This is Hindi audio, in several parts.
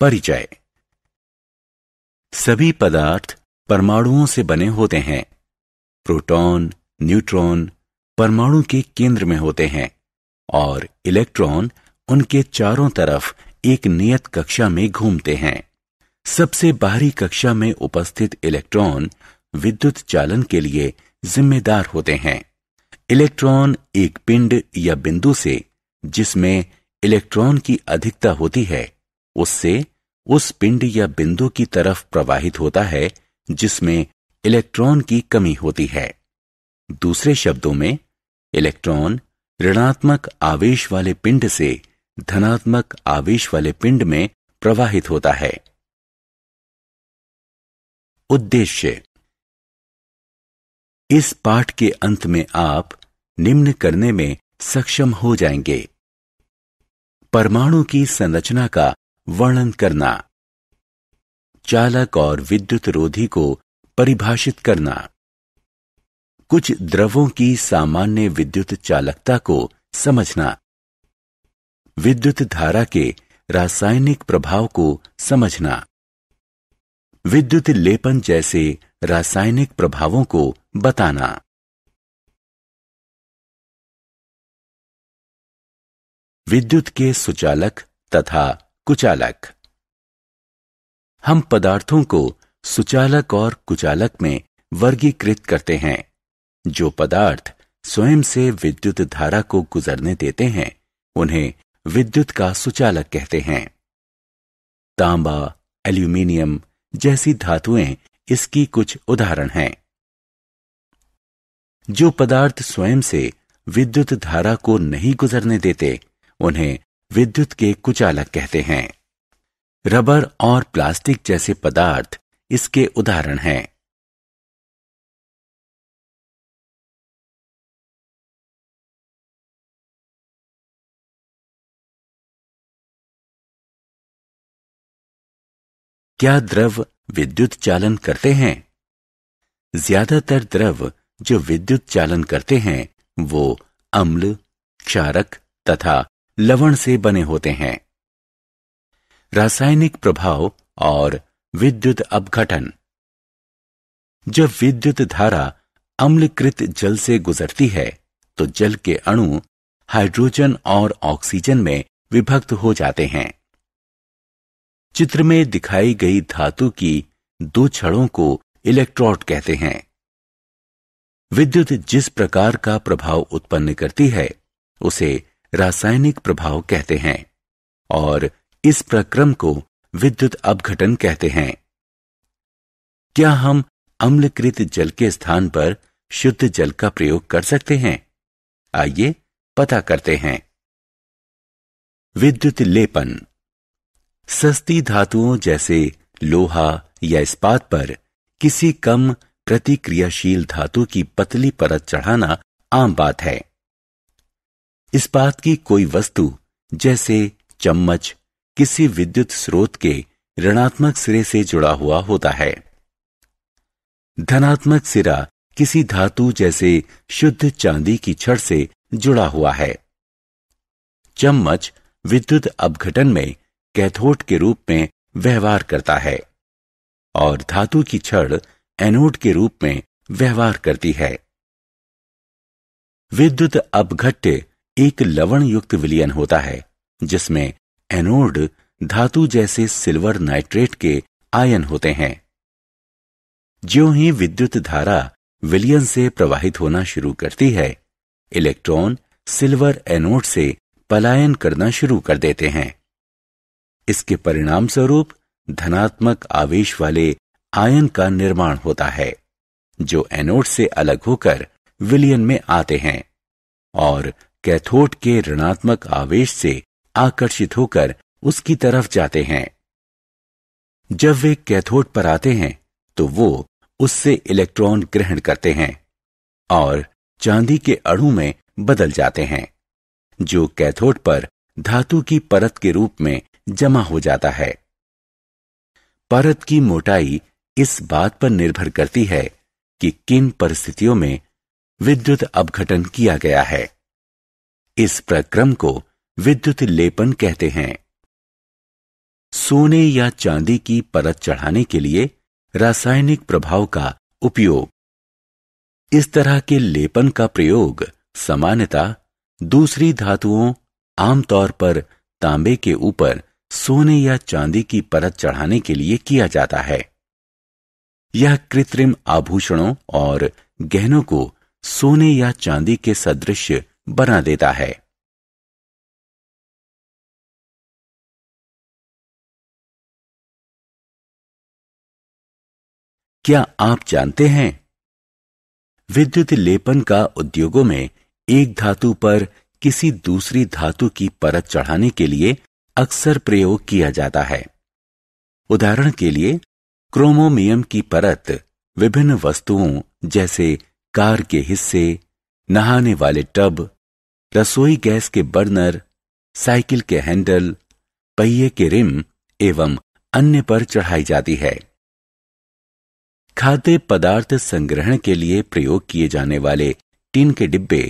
परिचय। सभी पदार्थ परमाणुओं से बने होते हैं। प्रोटॉन, न्यूट्रॉन परमाणु के केंद्र में होते हैं और इलेक्ट्रॉन उनके चारों तरफ एक नियत कक्षा में घूमते हैं। सबसे बाहरी कक्षा में उपस्थित इलेक्ट्रॉन विद्युत चालन के लिए जिम्मेदार होते हैं। इलेक्ट्रॉन एक पिंड या बिंदु से जिसमें इलेक्ट्रॉन की अधिकता होती है उससे उस पिंड या बिंदु की तरफ प्रवाहित होता है जिसमें इलेक्ट्रॉन की कमी होती है। दूसरे शब्दों में, इलेक्ट्रॉन ऋणात्मक आवेश वाले पिंड से धनात्मक आवेश वाले पिंड में प्रवाहित होता है। उद्देश्य। इस पाठ के अंत में आप निम्न करने में सक्षम हो जाएंगे: परमाणु की संरचना का वर्णन करना, चालक और विद्युत रोधी को परिभाषित करना, कुछ द्रवों की सामान्य विद्युत चालकता को समझना, विद्युत धारा के रासायनिक प्रभाव को समझना, विद्युत लेपन जैसे रासायनिक प्रभावों को बताना। विद्युत के सुचालक तथा कुचालक। हम पदार्थों को सुचालक और कुचालक में वर्गीकृत करते हैं। जो पदार्थ स्वयं से विद्युत धारा को गुजरने देते हैं उन्हें विद्युत का सुचालक कहते हैं। तांबा, एल्यूमीनियम जैसी धातुएं इसकी कुछ उदाहरण हैं। जो पदार्थ स्वयं से विद्युत धारा को नहीं गुजरने देते उन्हें विद्युत के कुचालक कहते हैं। रबर और प्लास्टिक जैसे पदार्थ इसके उदाहरण हैं। क्या द्रव विद्युत चालन करते हैं? ज्यादातर द्रव जो विद्युत चालन करते हैं वो अम्ल, क्षारक तथा लवण से बने होते हैं। रासायनिक प्रभाव और विद्युत अपघटन। जब विद्युत धारा अम्लकृत जल से गुजरती है तो जल के अणु हाइड्रोजन और ऑक्सीजन में विभक्त हो जाते हैं। चित्र में दिखाई गई धातु की दो छड़ों को इलेक्ट्रोड कहते हैं। विद्युत जिस प्रकार का प्रभाव उत्पन्न करती है उसे रासायनिक प्रभाव कहते हैं और इस प्रक्रम को विद्युत अपघटन कहते हैं। क्या हम अम्लकृत जल के स्थान पर शुद्ध जल का प्रयोग कर सकते हैं? आइए पता करते हैं। विद्युत लेपन। सस्ती धातुओं जैसे लोहा या इस्पात पर किसी कम प्रतिक्रियाशील धातु की पतली परत चढ़ाना आम बात है। इस्पात की कोई वस्तु जैसे चम्मच किसी विद्युत स्रोत के ऋणात्मक सिरे से जुड़ा हुआ होता है। धनात्मक सिरा किसी धातु जैसे शुद्ध चांदी की छड़ से जुड़ा हुआ है। चम्मच विद्युत अपघटन में कैथोड के रूप में व्यवहार करता है और धातु की छड़ एनोड के रूप में व्यवहार करती है। विद्युत अपघट्य एक लवण युक्त विलयन होता है जिसमें एनोड धातु जैसे सिल्वर नाइट्रेट के आयन होते हैं। ज्यों ही विद्युत धारा विलयन से प्रवाहित होना शुरू करती है, इलेक्ट्रॉन सिल्वर एनोड से पलायन करना शुरू कर देते हैं। इसके परिणाम स्वरूप धनात्मक आवेश वाले आयन का निर्माण होता है जो एनोड से अलग होकर विलयन में आते हैं और कैथोड के ऋणात्मक आवेश से आकर्षित होकर उसकी तरफ जाते हैं। जब वे कैथोड पर आते हैं तो वो उससे इलेक्ट्रॉन ग्रहण करते हैं और चांदी के अणु में बदल जाते हैं जो कैथोड पर धातु की परत के रूप में जमा हो जाता है। परत की मोटाई इस बात पर निर्भर करती है कि किन परिस्थितियों में विद्युत अपघटन किया गया है। इस प्रक्रम को विद्युत लेपन कहते हैं। सोने या चांदी की परत चढ़ाने के लिए रासायनिक प्रभाव का उपयोग। इस तरह के लेपन का प्रयोग सामान्यतः दूसरी धातुओं, आमतौर पर तांबे के ऊपर सोने या चांदी की परत चढ़ाने के लिए किया जाता है। यह कृत्रिम आभूषणों और गहनों को सोने या चांदी के सदृश बना देता है। क्या आप जानते हैं, विद्युत लेपन का उद्योगों में एक धातु पर किसी दूसरी धातु की परत चढ़ाने के लिए अक्सर प्रयोग किया जाता है। उदाहरण के लिए, क्रोमोमियम की परत विभिन्न वस्तुओं जैसे कार के हिस्से, नहाने वाले टब, रसोई गैस के बर्नर, साइकिल के हैंडल, पहिए के रिम एवं अन्य पर चढ़ाई जाती है। खाद्य पदार्थ संग्रहण के लिए प्रयोग किए जाने वाले टिन के डिब्बे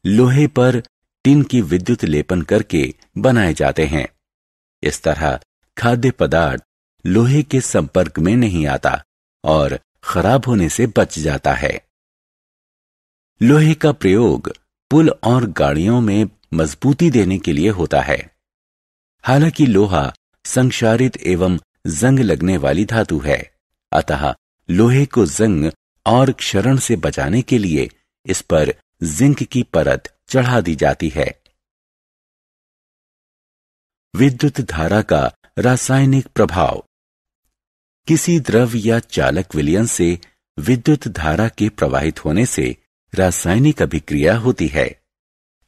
लोहे पर टिन की विद्युत लेपन करके बनाए जाते हैं। इस तरह खाद्य पदार्थ लोहे के संपर्क में नहीं आता और खराब होने से बच जाता है। लोहे का प्रयोग पुल और गाड़ियों में मजबूती देने के लिए होता है। हालांकि लोहा संक्षारित एवं जंग लगने वाली धातु है, अतः लोहे को जंग और क्षरण से बचाने के लिए इस पर जिंक की परत चढ़ा दी जाती है। विद्युत धारा का रासायनिक प्रभाव। किसी द्रव या चालक विलयन से विद्युत धारा के प्रवाहित होने से रासायनिक अभिक्रिया होती है।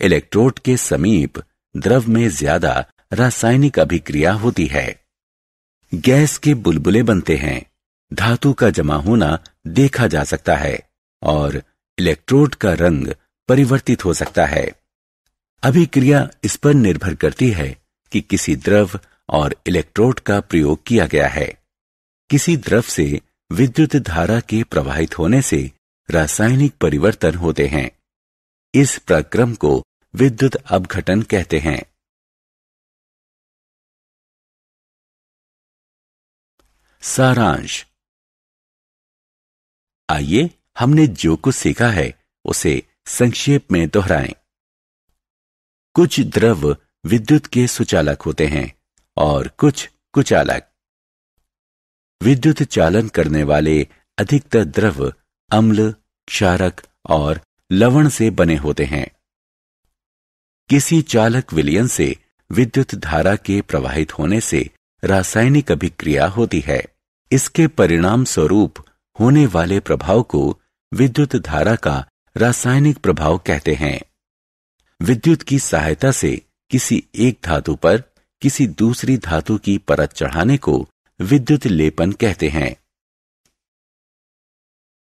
इलेक्ट्रोड के समीप द्रव में ज्यादा रासायनिक अभिक्रिया होती है। गैस के बुलबुले बनते हैं, धातु का जमा होना देखा जा सकता है और इलेक्ट्रोड का रंग परिवर्तित हो सकता है। अभिक्रिया इस पर निर्भर करती है कि किसी द्रव और इलेक्ट्रोड का प्रयोग किया गया है। किसी द्रव से विद्युत धारा के प्रवाहित होने से रासायनिक परिवर्तन होते हैं। इस प्रक्रम को विद्युत अपघटन कहते हैं। सारांश। आइए हमने जो कुछ सीखा है उसे संक्षेप में दोहराएं। कुछ द्रव विद्युत के सुचालक होते हैं और कुछ कुचालक। विद्युत चालन करने वाले अधिकतर द्रव अम्ल, क्षारक और लवण से बने होते हैं। किसी चालक विलयन से विद्युत धारा के प्रवाहित होने से रासायनिक अभिक्रिया होती है। इसके परिणाम स्वरूप होने वाले प्रभाव को विद्युत धारा का रासायनिक प्रभाव कहते हैं। विद्युत की सहायता से किसी एक धातु पर किसी दूसरी धातु की परत चढ़ाने को विद्युत लेपन कहते हैं।